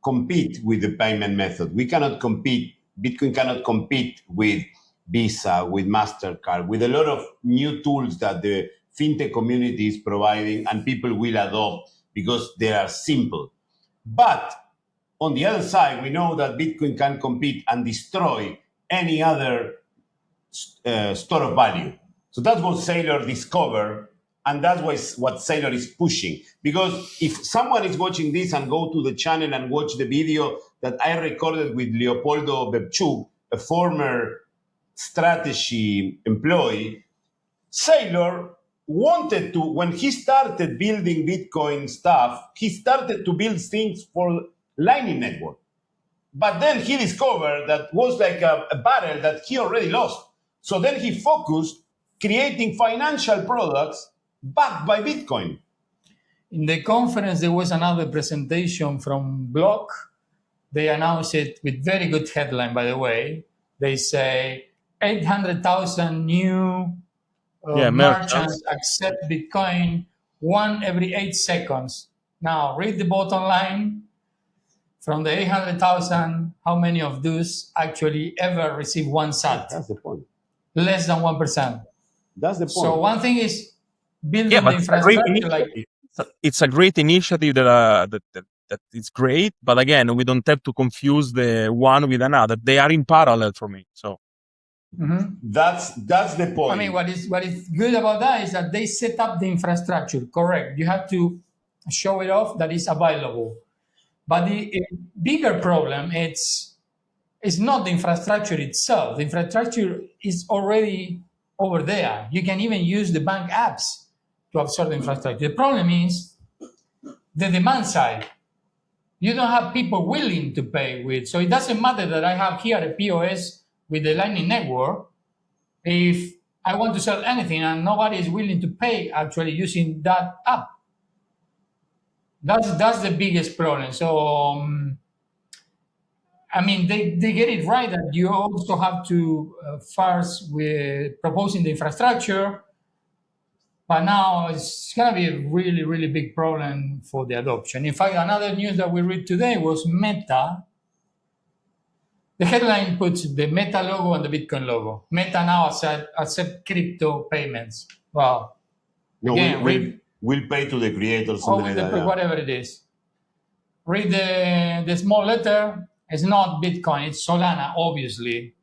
compete with the payment method. We cannot compete. Bitcoin cannot compete with Visa, with MasterCard, with a lot of new tools that the fintech community is providing and people will adopt because they are simple. But on the other side, we know that Bitcoin can compete and destroy any other store of value. So that's what Saylor discovered, and that's what Saylor is pushing. Because if someone is watching this and go to the channel and watch the video that I recorded with Leopoldo Bebchuk, a former strategy employee, Saylor wanted to, when he started building Bitcoin stuff, he started to build things for Lightning Network. But then he discovered that was like a battle that he already lost. So then he focused creating financial products backed by Bitcoin. In the conference, there was another presentation from Block. They announced it with very good headline, by the way. They say 800,000 new merchants accept Bitcoin, one every 8 seconds. Now, read the bottom line. From the 800,000, how many of those actually ever receive one sat? That's the point. Less than 1%. That's the point. So one thing is building the infrastructure. It's a great initiative that it's great, but again, we don't have to confuse the one with another. They are in parallel for me. So that's the point. I mean, what is good about that is that they set up the infrastructure. Correct. You have to show it off that is available. But the bigger problem it's not the infrastructure itself. The infrastructure is already over there. You can even use the bank apps to absorb the infrastructure. The problem is the demand side. You don't have people willing to pay with. So it doesn't matter that I have here a POS with the Lightning Network. If I want to sell anything and nobody is willing to pay actually using that app. That's the biggest problem. So, I mean, they get it right that you also have to first with proposing the infrastructure, but now it's going to be a really, really big problem for the adoption. In fact, another news that we read today was Meta. The headline puts the Meta logo and the Bitcoin logo. Meta now accept crypto payments. Wow. No, again, we'll pay to the creators. Whatever it is. Read the small letter. It's not Bitcoin. It's Solana, obviously.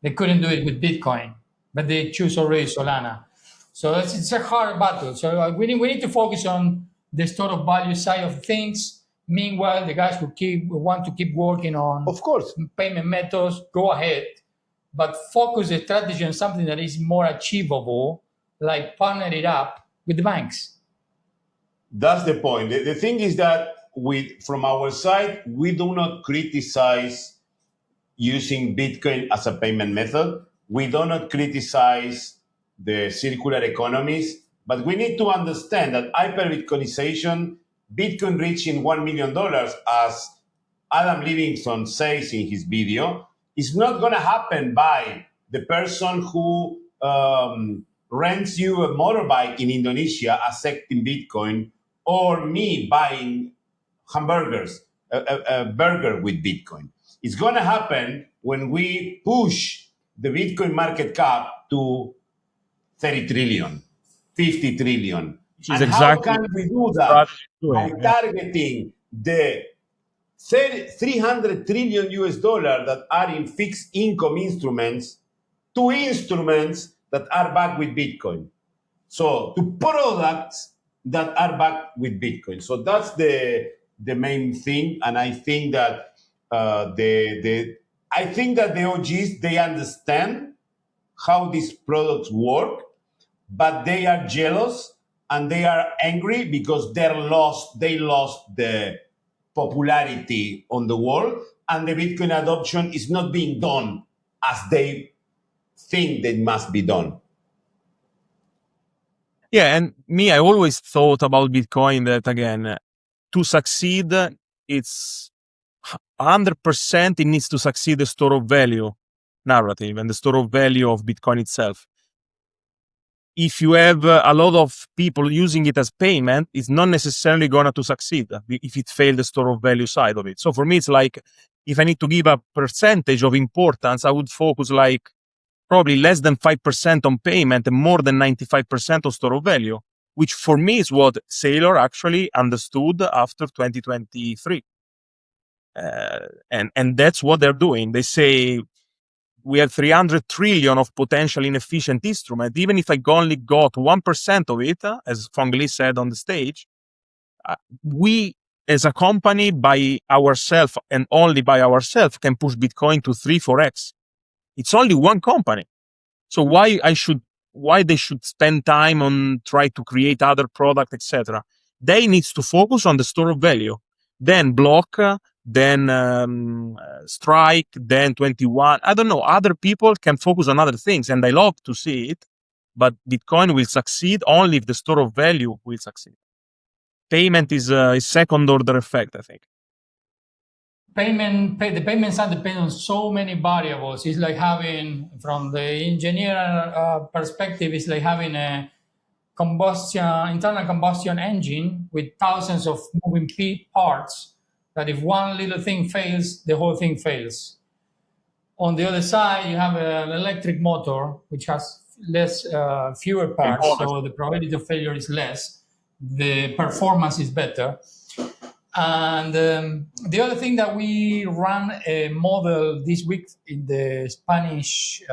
They couldn't do it with Bitcoin, but they choose already Solana. So it's a hard battle. So we need to focus on the store of value side of things. Meanwhile, the guys who want to keep working on, of course, payment methods, go ahead. But focus the strategy on something that is more achievable, like partner it up with the banks. That's the point. The thing is that from our side, we do not criticize using Bitcoin as a payment method. We do not criticize the circular economies, but we need to understand that hyper-Bitcoinization, Bitcoin reaching $1 million, as Adam Livingston says in his video, is not going to happen by the person who rents you a motorbike in Indonesia accepting Bitcoin, or me buying hamburgers, a burger with Bitcoin. It's going to happen when we push the Bitcoin market cap to 30 trillion, 50 trillion. And exactly how can we do that? By targeting the 300 trillion US dollar that are in fixed income instruments to instruments that are backed with Bitcoin. So to products that are backed with Bitcoin. So that's the main thing. And I think that the OGs, they understand how these products work, but they are jealous and they are angry because they lost the popularity on the world, and the Bitcoin adoption is not being done as they think that must be done. Yeah, and me, I always thought about Bitcoin that, again, to succeed, it's 100% it needs to succeed the store of value narrative and the store of value of Bitcoin itself. If you have a lot of people using it as payment, it's not necessarily going to succeed if it failed the store of value side of it. So for me, it's like, if I need to give a percentage of importance, I would focus like probably less than 5% on payment and more than 95% on store of value, which for me is what Saylor actually understood after 2023. And that's what they're doing. They say we have 300 trillion of potential inefficient instrument. Even if I only got 1% of it, as Fong Li said on the stage, we as a company by ourselves and only by ourselves can push Bitcoin to 3-4x. It's only one company. So why they should spend time on try to create other product, etc. They needs to focus on the store of value, then block, then strike, then 21. I don't know. Other people can focus on other things, and I love to see it. But Bitcoin will succeed only if the store of value will succeed. Payment is a second order effect, I think. The payment side depends on so many variables. It's like having, from the engineer perspective, it's like having a internal combustion engine with thousands of moving parts, that if one little thing fails, the whole thing fails. On the other side, you have an electric motor, which has fewer parts, so the probability of failure is less. The performance is better. And the other thing that we ran a model this week in the Spanish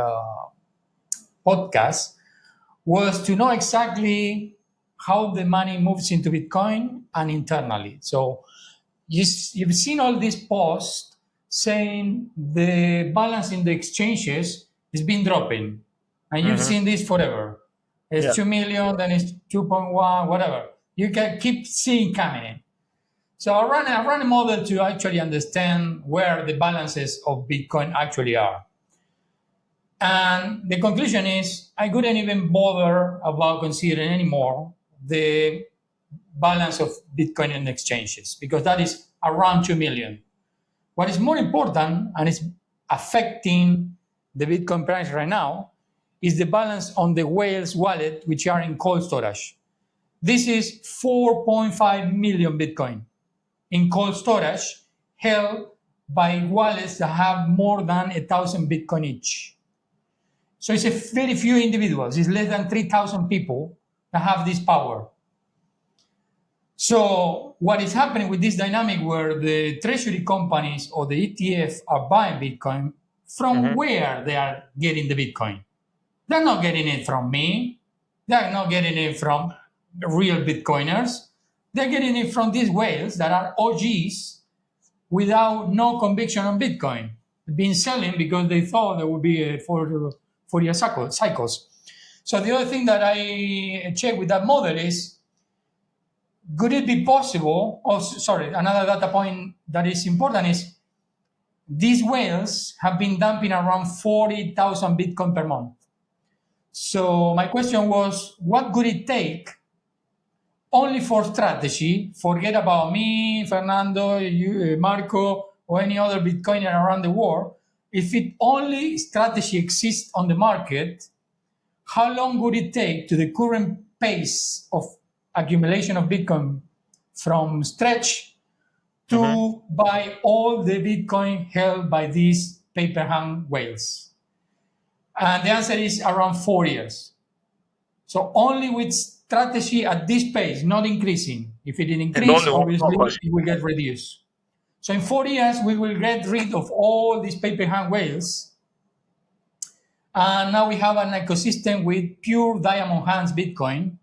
podcast was to know exactly how the money moves into Bitcoin and internally. So you've seen all these posts saying the balance in the exchanges has been dropping. And you've seen this forever. It's 2 million, then it's 2.1, whatever. You can keep seeing coming in. So I ran a model to actually understand where the balances of Bitcoin actually are. And the conclusion is I couldn't even bother about considering anymore the balance of Bitcoin in exchanges, because that is around 2 million. What is more important and is affecting the Bitcoin price right now is the balance on the whales wallet, which are in cold storage. This is 4.5 million Bitcoin in cold storage held by wallets that have more than 1,000 Bitcoin each. So it's a very few individuals. It's less than 3,000 people that have this power. So what is happening with this dynamic where the treasury companies or the ETF are buying Bitcoin, from where they are getting the Bitcoin? They're not getting it from me. They're not getting it from real Bitcoiners. They're getting it from these whales that are OGs without no conviction on Bitcoin. They've been selling because they thought there would be 4-year cycles. So the other thing that I checked with that model is, could it be possible, another data point that is important is these whales have been dumping around 40,000 Bitcoin per month. So my question was, what could it take only for strategy, forget about me, Fernando, you, Marco, or any other Bitcoiner around the world, if it only strategy exists on the market, how long would it take to the current pace of accumulation of Bitcoin from stretch to buy all the Bitcoin held by these paper hand whales? And the answer is around 4 years. So only with strategy at this pace, not increasing. If it increases, obviously it will get reduced. So in 4 years, we will get rid of all these paper hand whales. And now we have an ecosystem with pure diamond hands Bitcoin.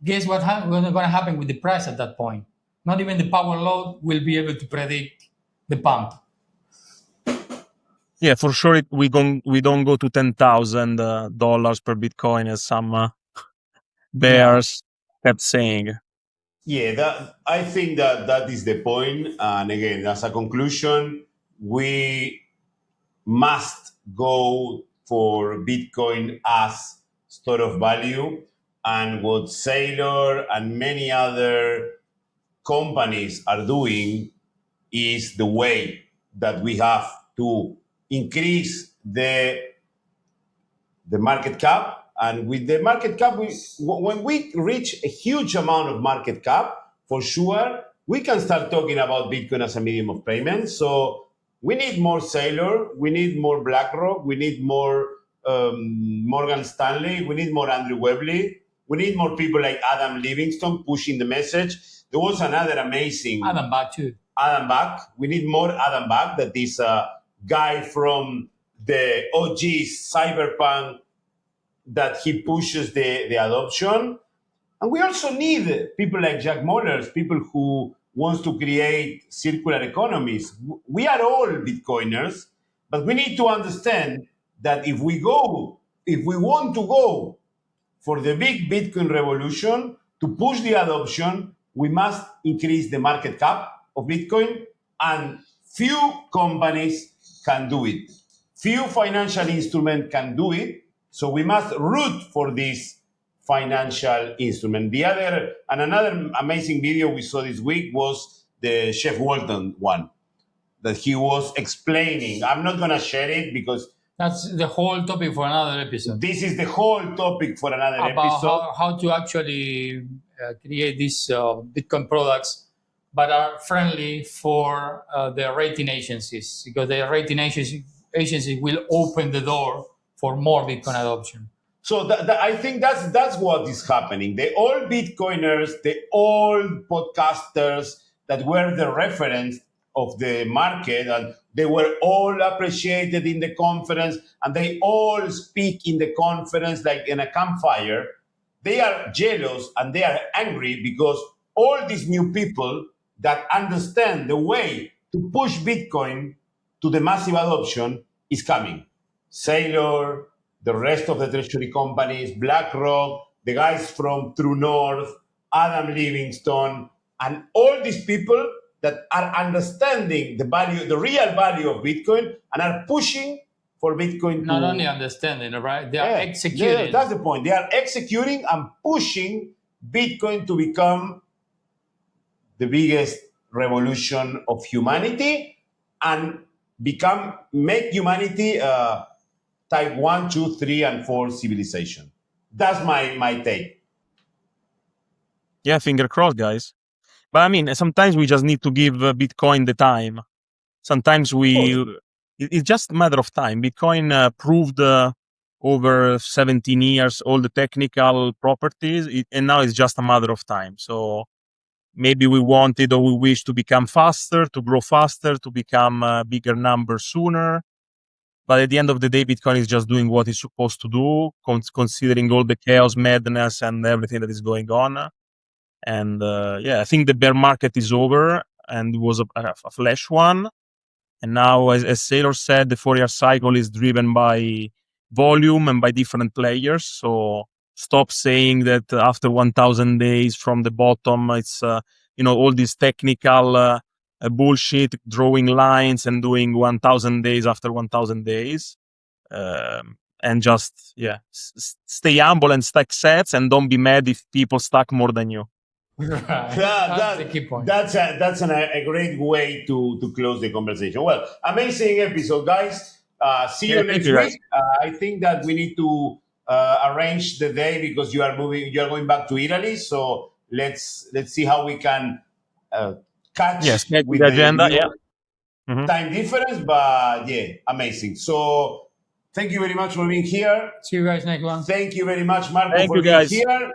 Guess what's going to happen with the price at that point? Not even the Power Law will be able to predict the pump. Yeah, for sure. We don't go to $10,000 per Bitcoin as some bears kept saying. Yeah, I think that is the point. And again, as a conclusion, we must go for Bitcoin as store of value. and what Saylor and many other companies are doing is the way that we have to increase the market cap. And with the market cap, when we reach a huge amount of market cap, for sure, we can start talking about Bitcoin as a medium of payment. So we need more Saylor, we need more BlackRock, we need more Morgan Stanley, we need more Andrew Webley, we need more people like Adam Livingston pushing the message. There was another amazing Adam Back too. Adam Back. We need more Adam Back, that is a guy from the OG cyberpunk that he pushes the adoption. And we also need people like Jack Mallers, people who wants to create circular economies. We are all Bitcoiners, but we need to understand that if we want to go for the big Bitcoin revolution, to push the adoption, we must increase the market cap of Bitcoin, and few companies can do it. Few financial instruments can do it, so we must root for this financial instrument. Another amazing video we saw this week was the Chef Walton one, that he was explaining. I'm not going to share it because that's the whole topic for another episode. This is the whole topic for another about episode. How to actually create these Bitcoin products, but are friendly for the rating agencies, because the rating agencies will open the door for more Bitcoin adoption. So I think that's what is happening. The old Bitcoiners, the old podcasters that were the reference of the market, and they were all appreciated in the conference, and they all speak in the conference like in a campfire. They are jealous and they are angry because all these new people that understand the way to push Bitcoin to the massive adoption is coming. Saylor, the rest of the treasury companies, BlackRock, the guys from True North, Adam Livingston, and all these people that are understanding the real value of Bitcoin, and are pushing for Bitcoin Not only understanding, right? They are executing. Yeah, that's the point. They are executing and pushing Bitcoin to become the biggest revolution of humanity, and make humanity type 1, 2, 3, and 4 civilization. That's my take. Yeah, finger crossed, guys. But I mean, sometimes we just need to give Bitcoin the time. Sometimes it's just a matter of time. Bitcoin proved over 17 years all the technical properties, and now it's just a matter of time. So maybe we wanted or we wish to become faster, to grow faster, to become a bigger number sooner. But at the end of the day, Bitcoin is just doing what it's supposed to do, considering all the chaos, madness, and everything that is going on. And I think the bear market is over, and it was a flash one. And now, as Saylor said, the 4-year cycle is driven by volume and by different players. So stop saying that after 1,000 days from the bottom, it's all this technical bullshit, drawing lines and doing 1,000 days after 1,000 days. And just stay humble and stack sets, and don't be mad if people stack more than you. Right. That's the key point. That's a great way to close the conversation. Well, amazing episode, guys. See you next week. I think that we need to arrange the day, because you are going back to Italy. So let's see how we can catch with the agenda. Time difference, but amazing. So thank you very much for being here. See you guys next one. Thank you very much, Marco, for being here.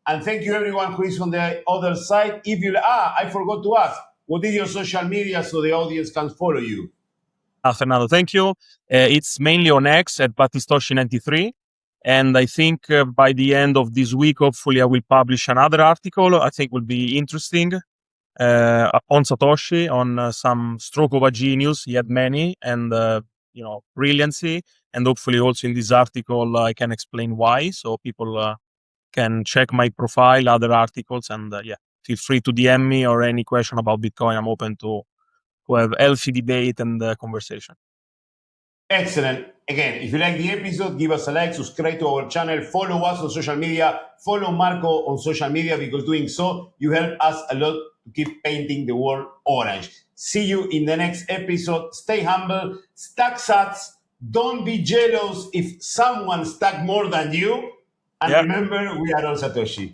And thank you everyone who is on the other side. I forgot to ask, what is your social media so the audience can follow you? Fernando, thank you. It's mainly on X at Batistoshi93. And I think by the end of this week, hopefully I will publish another article. I think will be interesting on Satoshi, on some stroke of a genius. He had many, and brilliancy. And hopefully also in this article, I can explain why. So people can check my profile, other articles, and feel free to DM me or any question about Bitcoin. I'm open to have healthy debate and conversation. Excellent. Again, if you like the episode, give us a like, subscribe to our channel, follow us on social media, follow Marco on social media, because doing so, you help us a lot to keep painting the world orange. See you in the next episode. Stay humble, stack sats. Don't be jealous if someone stack more than you. And remember, we are all Satoshi.